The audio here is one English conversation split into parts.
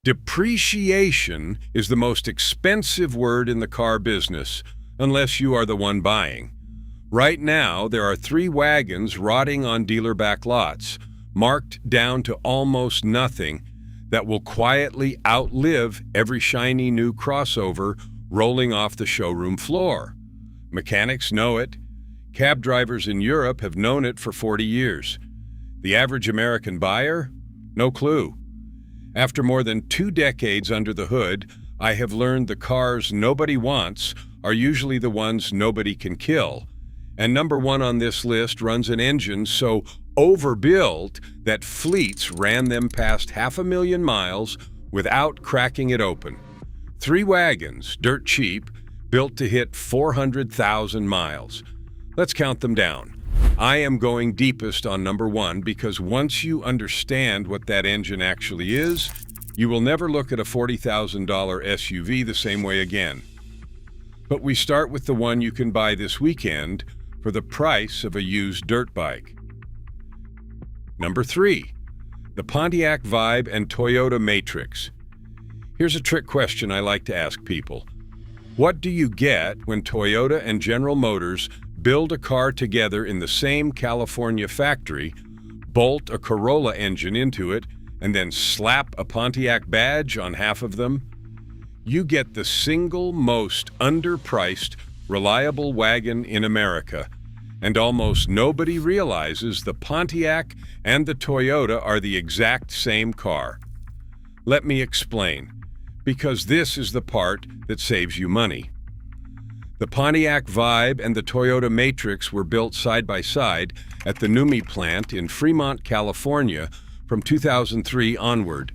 Depreciation is the most expensive word in the car business, unless you are the one buying. Right now, there are 3 wagons rotting on dealer back lots, marked down to almost nothing, that will quietly outlive every shiny new crossover rolling off the showroom floor. Mechanics know it. Cab drivers in Europe have known it for 40 years. The average American buyer? No clue. After more than 2 decades under the hood, I have learned the cars nobody wants are usually the ones nobody can kill. And number 1 on this list runs an engine so overbuilt that fleets ran them past 500,000 miles without cracking it open. 3 wagons, dirt cheap, built to hit 400,000 miles. Let's count them down. I am going deepest on number 1 because once you understand what that engine actually is, you will never look at a $40,000 SUV the same way again. But we start with the one you can buy this weekend for the price of a used dirt bike. Number 3, the Pontiac Vibe and Toyota Matrix. Here's a trick question I like to ask people. What do you get when Toyota and General Motors build a car together in the same California factory, bolt a Corolla engine into it, and then slap a Pontiac badge on half of them? You get the single most underpriced, reliable wagon in America, and almost nobody realizes the Pontiac and the Toyota are the exact same car. Let me explain, because this is the part that saves you money. The Pontiac Vibe and the Toyota Matrix were built side by side at the NUMMI plant in Fremont, California from 2003 onward.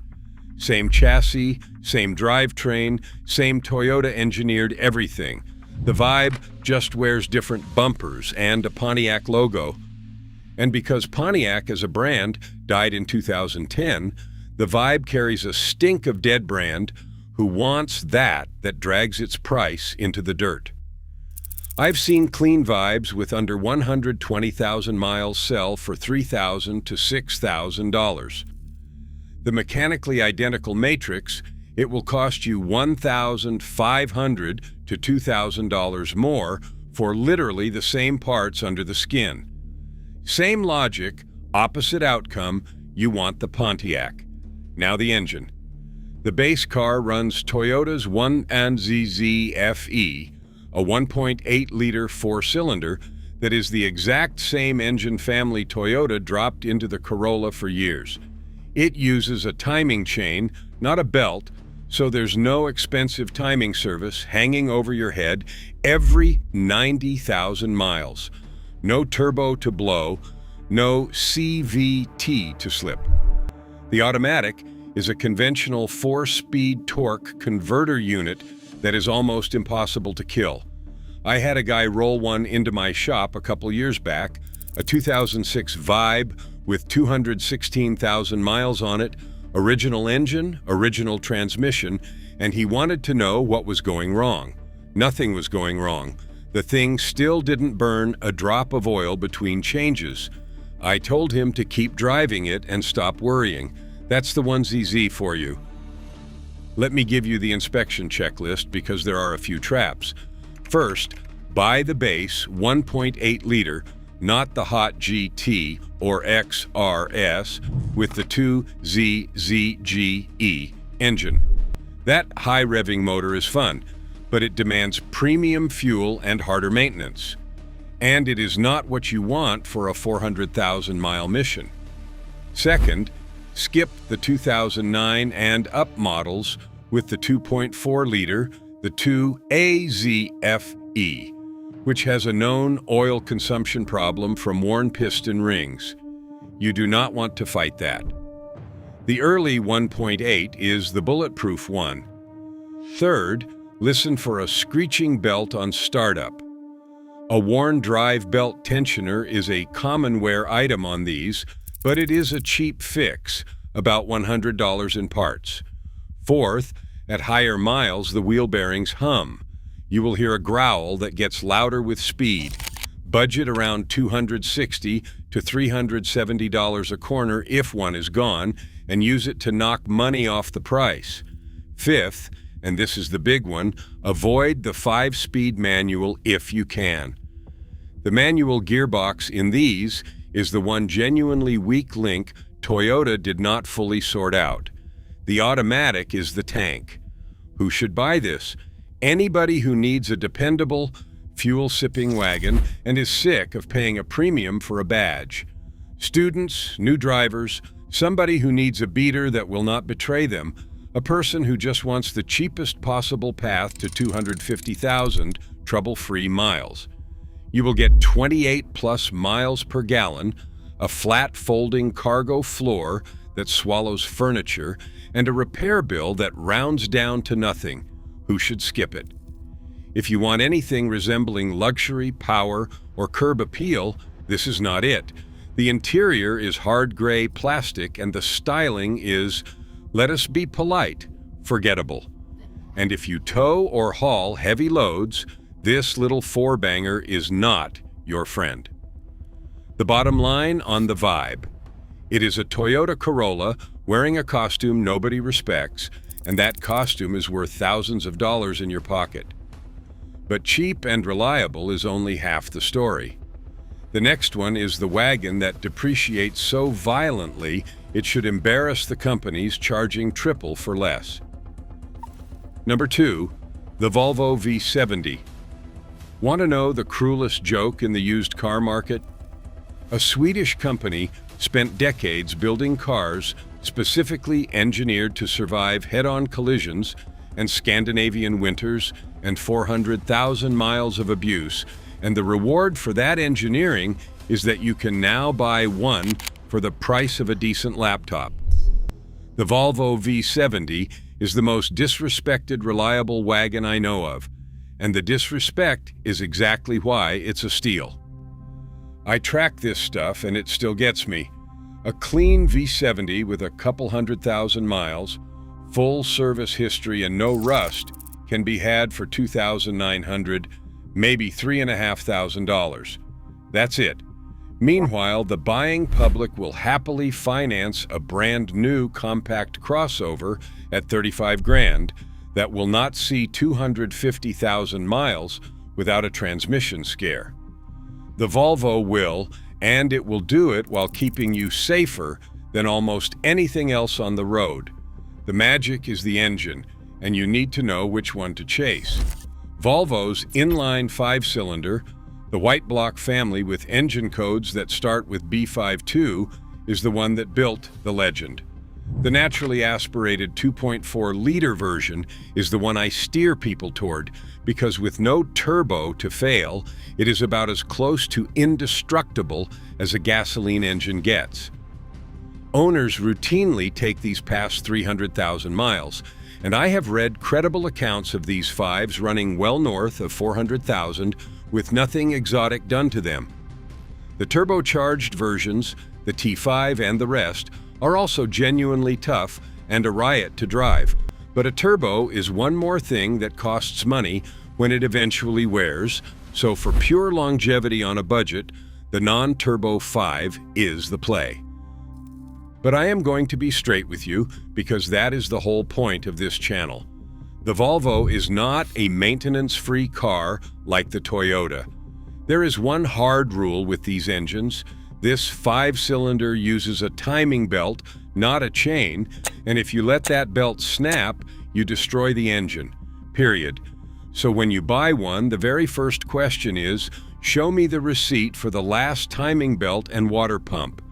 Same chassis, same drivetrain, same Toyota-engineered everything. The Vibe just wears different bumpers and a Pontiac logo. And because Pontiac as a brand died in 2010, the Vibe carries a stink of dead brand who wants that drags its price into the dirt. I've seen clean Vibes with under 120,000 miles sell for $3,000 to $6,000. The mechanically identical Matrix, it will cost you $1,500 to $2,000 more for literally the same parts under the skin. Same logic, opposite outcome, you want the Pontiac. Now the engine. The base car runs Toyota's 1NZZ FE, a 1.8-liter 4-cylinder that is the exact same engine family Toyota dropped into the Corolla for years. It uses a timing chain, not a belt, so there's no expensive timing service hanging over your head every 90,000 miles. No turbo to blow, no CVT to slip. The automatic is a conventional 4-speed torque converter unit that is almost impossible to kill. I had a guy roll one into my shop a couple years back, a 2006 Vibe with 216,000 miles on it, original engine, original transmission, and he wanted to know what was going wrong. Nothing was going wrong. The thing still didn't burn a drop of oil between changes. I told him to keep driving it and stop worrying. That's the 1ZZ for you. Let me give you the inspection checklist because there are a few traps. First, buy the base 1.8-liter, not the hot GT or XRS with the 2ZZGE engine. That high-revving motor is fun, but it demands premium fuel and harder maintenance. And it is not what you want for a 400,000-mile mission. Second, skip the 2009 and up models with the 2.4-liter, the 2AZFE, which has a known oil consumption problem from worn piston rings. You do not want to fight that. The early 1.8 is the bulletproof one. Third, listen for a screeching belt on startup. A worn drive belt tensioner is a common wear item on these, but it is a cheap fix, about $100 in parts. Fourth, at higher miles, the wheel bearings hum. You will hear a growl that gets louder with speed. Budget around $260 to $370 a corner if one is gone, and use it to knock money off the price. Fifth, and this is the big one, avoid the 5-speed manual if you can. The manual gearbox in these is the one genuinely weak link Toyota did not fully sort out. The automatic is the tank. Who should buy this? Anybody who needs a dependable, fuel-sipping wagon and is sick of paying a premium for a badge. Students, new drivers, somebody who needs a beater that will not betray them, a person who just wants the cheapest possible path to 250,000 trouble-free miles. You will get 28+ miles per gallon, a flat folding cargo floor that swallows furniture, and a repair bill that rounds down to nothing. Who should skip it? If you want anything resembling luxury, power, or curb appeal, this is not it. The interior is hard gray plastic and the styling is, let us be polite, forgettable. And if you tow or haul heavy loads, this little four-banger is not your friend. The bottom line on the Vibe. It is a Toyota Corolla wearing a costume nobody respects, and that costume is worth thousands of dollars in your pocket. But cheap and reliable is only half the story. The next one is the wagon that depreciates so violently it should embarrass the companies charging triple for less. Number 2, the Volvo V70. Want to know the cruelest joke in the used car market? A Swedish company spent decades building cars specifically engineered to survive head-on collisions and Scandinavian winters and 400,000 miles of abuse, and the reward for that engineering is that you can now buy one for the price of a decent laptop. The Volvo V70 is the most disrespected reliable wagon I know of, and the disrespect is exactly why it's a steal. I track this stuff and it still gets me. A clean V70 with a couple 100,000 miles, full service history and no rust can be had for $2,900, maybe $3,500. That's it. Meanwhile, the buying public will happily finance a brand new compact crossover at 35 grand that will not see 250,000 miles without a transmission scare. The Volvo will, and it will do it while keeping you safer than almost anything else on the road. The magic is the engine, and you need to know which one to chase. Volvo's inline 5-cylinder, the white block family with engine codes that start with B52, is the one that built the legend. The naturally aspirated 2.4-liter version is the one I steer people toward because with no turbo to fail, it is about as close to indestructible as a gasoline engine gets. Owners routinely take these past 300,000 miles, and I have read credible accounts of these fives running well north of 400,000 with nothing exotic done to them. The turbocharged versions, the T5 and the rest, are also genuinely tough and a riot to drive, but a turbo is one more thing that costs money when it eventually wears, so for pure longevity on a budget, the non-turbo 5 is the play. But I am going to be straight with you because that is the whole point of this channel. The Volvo is not a maintenance-free car like the Toyota. There is one hard rule with these engines. This 5-cylinder uses a timing belt, not a chain, and if you let that belt snap, you destroy the engine, period. So when you buy one, the very first question is, show me the receipt for the last timing belt and water pump.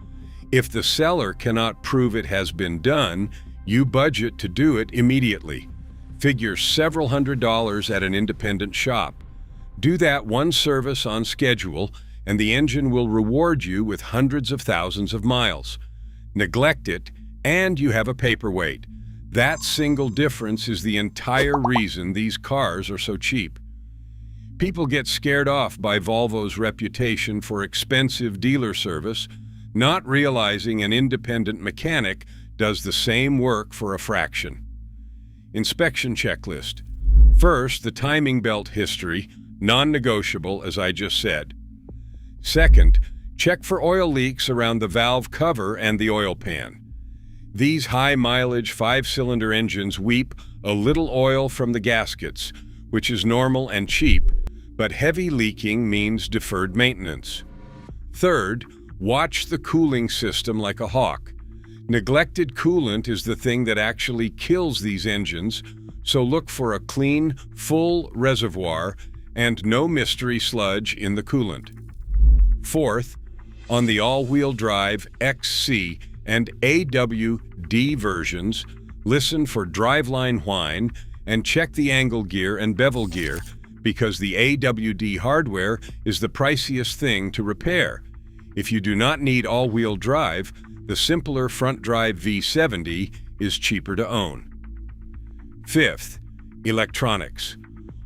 If the seller cannot prove it has been done, you budget to do it immediately. Figure several $100s at an independent shop. Do that one service on schedule, and the engine will reward you with hundreds of thousands of miles. Neglect it, and you have a paperweight. That single difference is the entire reason these cars are so cheap. People get scared off by Volvo's reputation for expensive dealer service, not realizing an independent mechanic does the same work for a fraction. Inspection checklist. First, the timing belt history, non-negotiable as I just said. Second, check for oil leaks around the valve cover and the oil pan. These high-mileage 5-cylinder engines weep a little oil from the gaskets, which is normal and cheap, but heavy leaking means deferred maintenance. Third, watch the cooling system like a hawk. Neglected coolant is the thing that actually kills these engines, so look for a clean, full reservoir and no mystery sludge in the coolant. Fourth, on the all-wheel drive XC and AWD versions, listen for driveline whine and check the angle gear and bevel gear, because the AWD hardware is the priciest thing to repair. If you do not need all-wheel drive, the simpler front-drive V70 is cheaper to own. Fifth, electronics.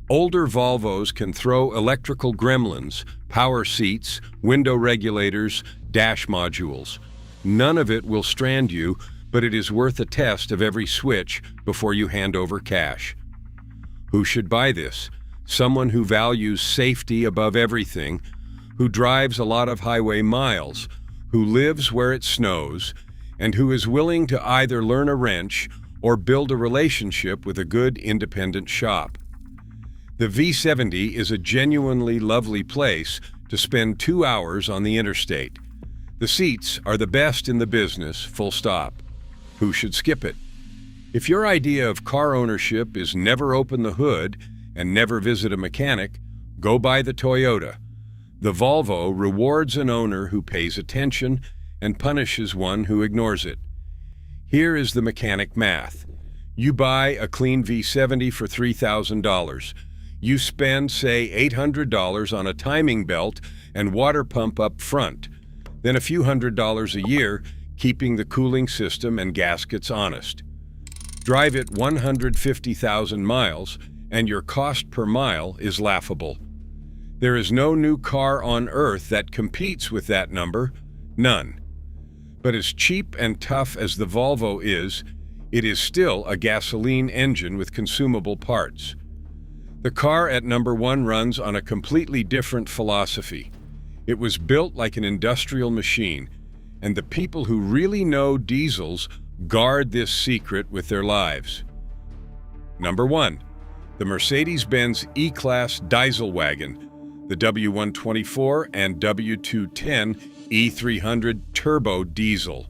Older Volvos can throw electrical gremlins, power seats, window regulators, dash modules. None of it will strand you, but it is worth a test of every switch before you hand over cash. Who should buy this? Someone who values safety above everything, who drives a lot of highway miles, who lives where it snows, and who is willing to either learn a wrench or build a relationship with a good independent shop. The V70 is a genuinely lovely place to spend 2 hours on the interstate. The seats are the best in the business, full stop. Who should skip it? If your idea of car ownership is never open the hood and never visit a mechanic, go buy the Toyota. The Volvo rewards an owner who pays attention and punishes one who ignores it. Here is the mechanic math. You buy a clean V70 for $3,000. You spend, say, $800 on a timing belt and water pump up front, then a few $100s a year, keeping the cooling system and gaskets honest. Drive it 150,000 miles, and your cost per mile is laughable. There is no new car on earth that competes with that number, none. But as cheap and tough as the Volvo is, it is still a gasoline engine with consumable parts. The car at number 1 runs on a completely different philosophy. It was built like an industrial machine, and the people who really know diesels guard this secret with their lives. Number 1, the Mercedes-Benz E-Class diesel wagon, the W124 and W210 E300 turbo diesel.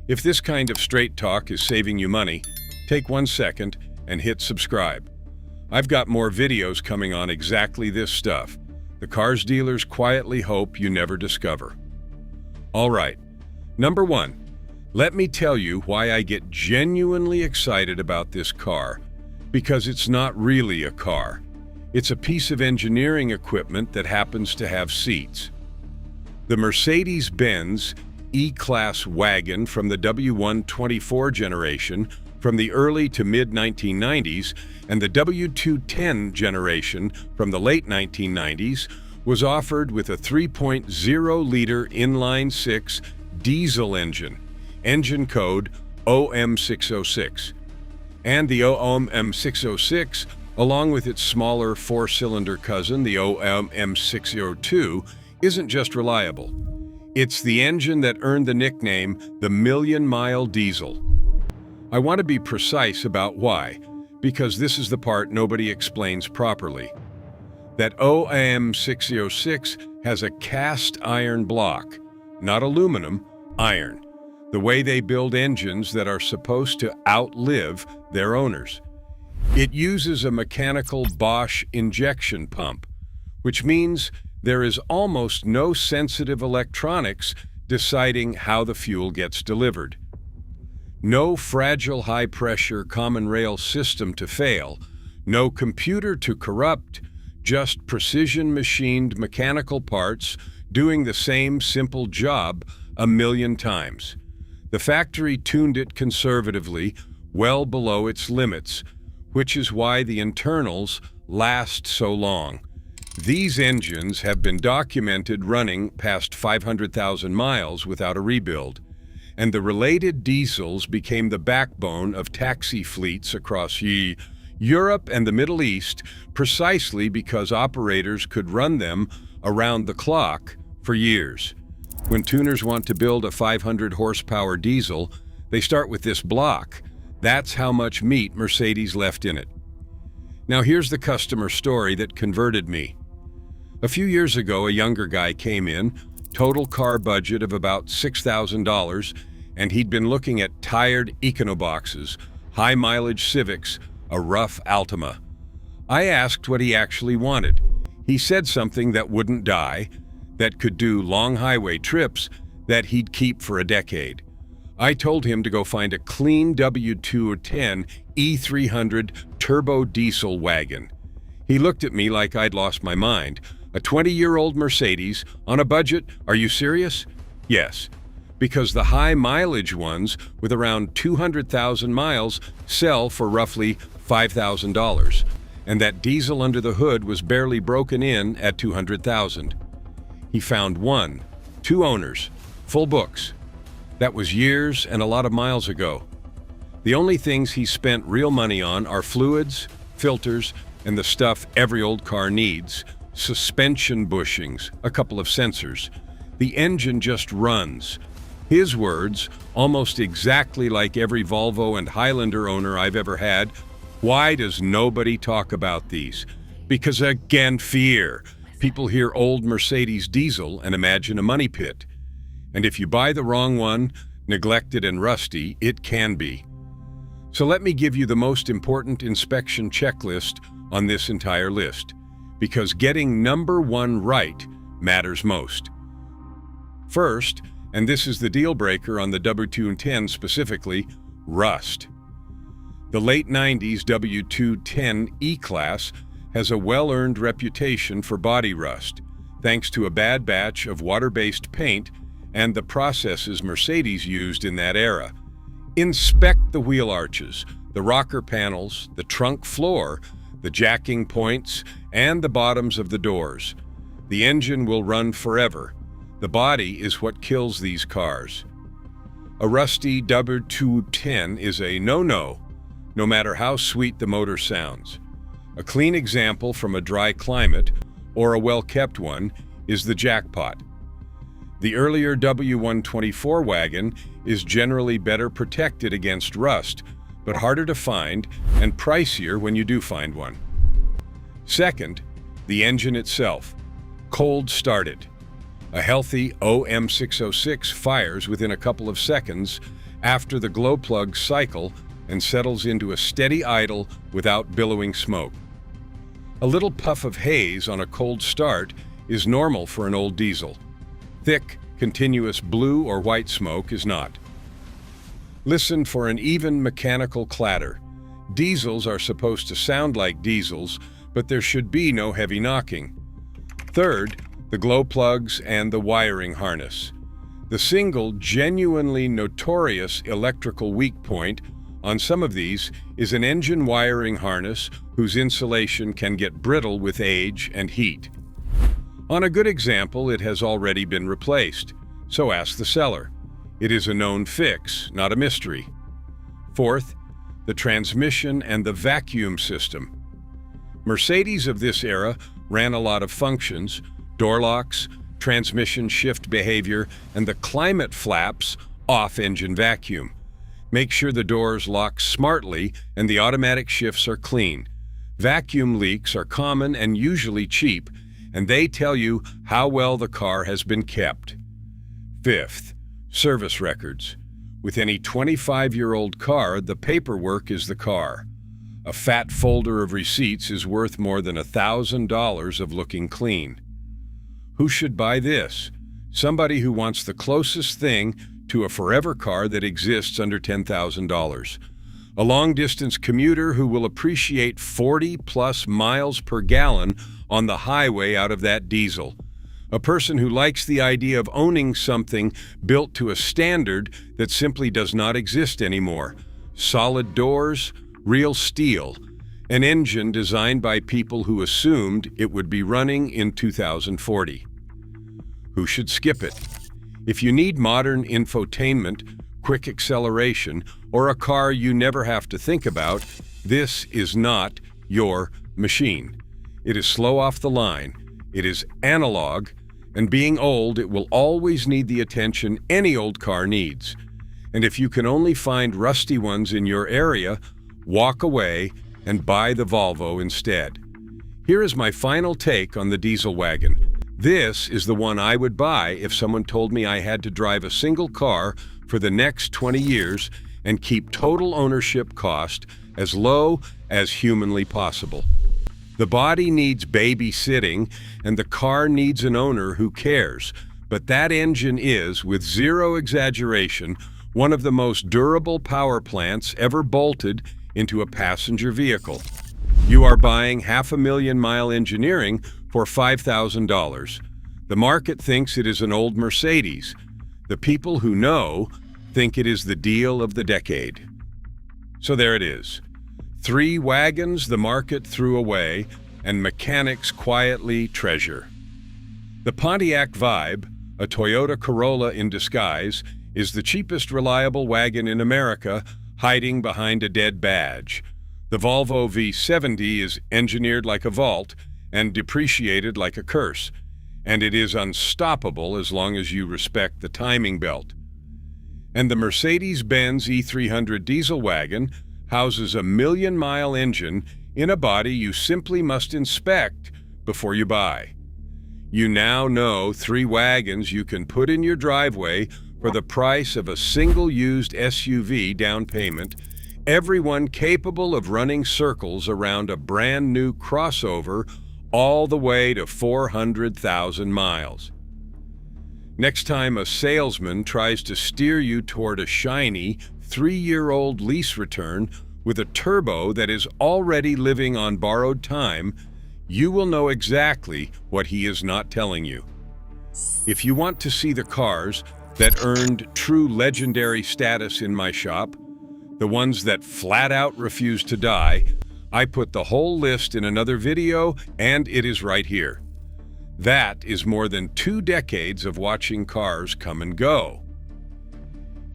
If this kind of straight talk is saving you money, take 1 second and hit subscribe. I've got more videos coming on exactly this stuff. The cars dealers quietly hope you never discover. All right, number 1, let me tell you why I get genuinely excited about this car. Because it's not really a car. It's a piece of engineering equipment that happens to have seats. The Mercedes-Benz E-Class wagon from the W124 generation from the early to mid-1990s and the W210 generation from the late 1990s was offered with a 3.0-liter inline-6 diesel engine code OM606. And the OM606, along with its smaller 4-cylinder cousin, the OM602, isn't just reliable. It's the engine that earned the nickname the Million-Mile Diesel. I want to be precise about why, because this is the part nobody explains properly. That OM606 has a cast iron block, not aluminum, iron. The way they build engines that are supposed to outlive their owners. It uses a mechanical Bosch injection pump, which means there is almost no sensitive electronics deciding how the fuel gets delivered. No fragile high-pressure common rail system to fail, no computer to corrupt, just precision-machined mechanical parts doing the same simple job a million times. The factory tuned it conservatively, well below its limits, which is why the internals last so long. These engines have been documented running past 500,000 miles without a rebuild, and the related diesels became the backbone of taxi fleets across Europe and the Middle East precisely because operators could run them around the clock for years. When tuners want to build a 500 horsepower diesel, they start with this block. That's how much meat Mercedes left in it. Now here's the customer story that converted me. A few years ago, a younger guy came in, total car budget of about $6,000, and he'd been looking at tired Econoboxes, high-mileage Civics, a rough Altima. I asked what he actually wanted. He said something that wouldn't die, that could do long highway trips, that he'd keep for a decade. I told him to go find a clean W210 E300 turbo diesel wagon. He looked at me like I'd lost my mind. A 20-year-old Mercedes on a budget? Are you serious? Yes, because the high-mileage ones with around 200,000 miles sell for roughly $5,000, and that diesel under the hood was barely broken in at 200,000. He found one, 2 owners, full books. That was years and a lot of miles ago. The only things he spent real money on are fluids, filters, and the stuff every old car needs, suspension bushings, a couple of sensors. The engine just runs. His words, almost exactly like every Volvo and Highlander owner I've ever had, why does nobody talk about these? Because again, fear. People hear old Mercedes diesel and imagine a money pit. And if you buy the wrong one, neglected and rusty, it can be. So let me give you the most important inspection checklist on this entire list, because getting number 1 right matters most. First, and this is the deal breaker on the W210 specifically, rust. The late 90s W210 E-Class has a well-earned reputation for body rust, thanks to a bad batch of water-based paint and the processes Mercedes used in that era. Inspect the wheel arches, the rocker panels, the trunk floor, the jacking points, and the bottoms of the doors. The engine will run forever. The body is what kills these cars. A rusty W210 is a no-no, no matter how sweet the motor sounds. A clean example from a dry climate, or a well-kept one, is the jackpot. The earlier W124 wagon is generally better protected against rust, but harder to find and pricier when you do find one. Second, the engine itself. Cold started. A healthy OM606 fires within a couple of seconds after the glow plug cycle and settles into a steady idle without billowing smoke. A little puff of haze on a cold start is normal for an old diesel. Thick, continuous blue or white smoke is not. Listen for an even mechanical clatter. Diesels are supposed to sound like diesels, but there should be no heavy knocking. Third, the glow plugs and the wiring harness. The single genuinely notorious electrical weak point on some of these is an engine wiring harness whose insulation can get brittle with age and heat. On a good example, it has already been replaced, so ask the seller. It is a known fix, not a mystery. Fourth, the transmission and the vacuum system. Mercedes of this era ran a lot of functions, door locks, transmission shift behavior, and the climate flaps off engine vacuum. Make sure the doors lock smartly and the automatic shifts are clean. Vacuum leaks are common and usually cheap, and they tell you how well the car has been kept. Fifth, service records. With any 25-year-old car, the paperwork is the car. A fat folder of receipts is worth more than $1,000 of looking clean. Who should buy this? Somebody who wants the closest thing to a forever car that exists under $10,000. A long-distance commuter who will appreciate 40+ miles per gallon on the highway out of that diesel. A person who likes the idea of owning something built to a standard that simply does not exist anymore. Solid doors, real steel, an engine designed by people who assumed it would be running in 2040. Who should skip it? If you need modern infotainment, quick acceleration, or a car you never have to think about, this is not your machine. It is slow off the line, it is analog, And being old, it will always need the attention any old car needs. And if you can only find rusty ones in your area, walk away and buy the Volvo instead. Here is my final take on the diesel wagon. This is the one I would buy if someone told me I had to drive a single car for the next 20 years and keep total ownership cost as low as humanly possible. The body needs babysitting and the car needs an owner who cares, but that engine is, with zero exaggeration, one of the most durable power plants ever bolted into a passenger vehicle. You are buying 500,000-mile engineering for $5,000. The market thinks it is an old Mercedes. The people who know think it is the deal of the decade. So there it is. 3 wagons the market threw away and mechanics quietly treasure. The Pontiac Vibe, a Toyota Corolla in disguise, is the cheapest reliable wagon in America, hiding behind a dead badge. The Volvo V70 is engineered like a vault and depreciated like a curse, and it is unstoppable as long as you respect the timing belt. And the Mercedes-Benz E300 diesel wagon houses a 1,000,000-mile engine in a body you simply must inspect before you buy. You now know 3 wagons you can put in your driveway for the price of a single used SUV down payment, everyone capable of running circles around a brand new crossover all the way to 400,000 miles. Next time a salesman tries to steer you toward a shiny 3-year-old lease return with a turbo that is already living on borrowed time, you will know exactly what he is not telling you. If you want to see the cars that earned true legendary status in my shop, the ones that flat out refuse to die, I put the whole list in another video, and it is right here. That is more than 2 decades of watching cars come and go.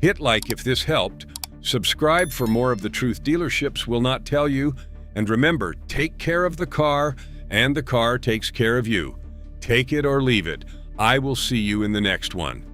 Hit like if this helped, subscribe for more of the truth dealerships will not tell you, and remember, take care of the car, and the car takes care of you. Take it or leave it. I will see you in the next one.